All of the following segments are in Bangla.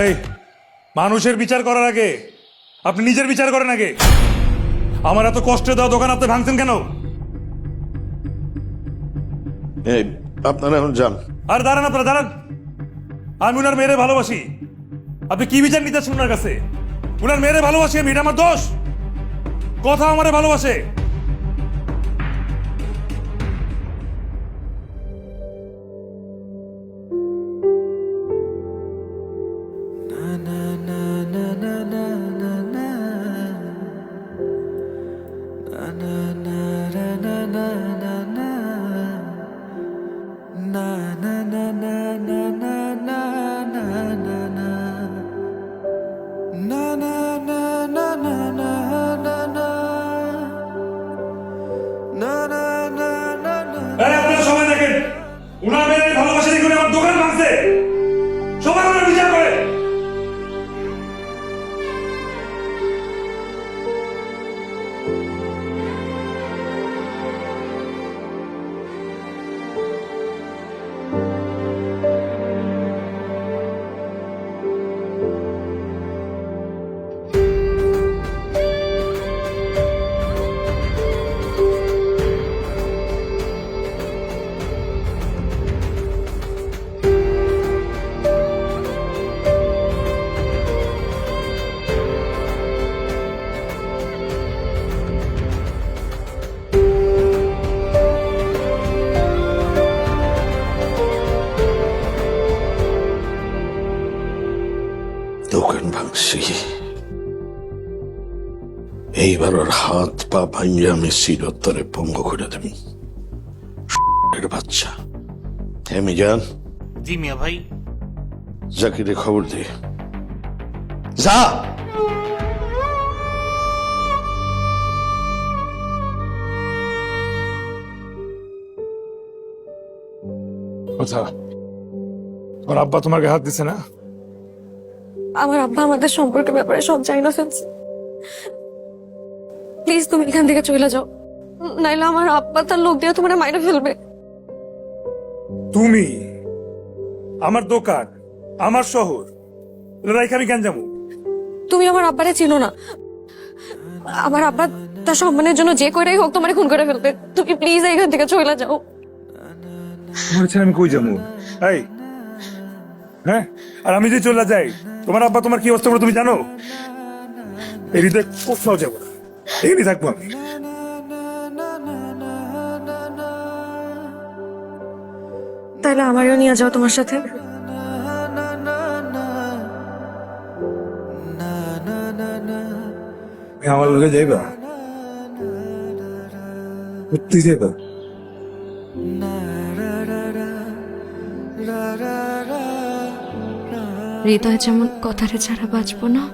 এই মানুষের বিচার করার আগে আপনি নিজের বিচার করেন আগে। আমার এত কষ্টে দেওয়া দোকান আপনি ভাঙছেন কেন? এই আপনারা এখন যান। আর দাঁড়ান, আপনারা দাঁড়ান। আমি উনার মেয়েরে ভালোবাসি। আপনি কি বিচার নিতেছেন ওনার কাছে? উনার মেয়েরে ভালোবাসি আমি, এটা আমার দোষ? কথা আমারে ভালোবাসে। এই আপনারা সবাই দেখেন, উনার মেয়েরে ভালোবাসে দেখুন আমার দোকান ভাঙছে। সবাই ওনার বিচার করে। দোকান ভাঙছি, এইবার ওর হাত পা ভাঙিয়ে আমি চিরতরে পঙ্গু করে দেব। বাচ্চা হেমি যান, জি মিয়া ভাই। জাকিরে খবর দে। যা। কথা, ওর আব্বা তোমার গায়ে হাত দিছে না? আমার আব্বা আমাদের সম্পর্কের ব্যাপারে সব জানি না ফেলছে। প্লিজ তুমি এখান থেকে চলে যাও, নাইলে আমার আব্বা তার লোক দিয়ে তোমার মাইরে ফেলবে। তুমি আমার দোকান, আমার শহর রাইখা আমি কেন যাবো? তুমি আমার আব্বারে চিনো না। আমার আব্বা তার সম্মানের জন্য যে করেই হোক তোমার খুন করে ফেলবে। তুমি প্লিজ এখান থেকে চলে যাও। তোমার ছেলে আমি কই যাবো? এই হ্যাঁ, আর আমি যদি চলে যাই তোমার আব্বা তোমার কি অবস্থা করে তুমি জানো? এই হৃদয় কোথাও যাবো না, এখানেই থাকবো আমি। তাহলে আমারও নিয়ে যাও তোমার সাথে। আমার লোকে যাইবা? সত্যি যাইবা? হৃদয় যেমন কথারে ছাড়া বাঁচবো না,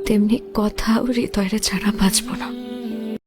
তেমনি কথাও হৃদয়ের ছাড়া বাঁচবো না।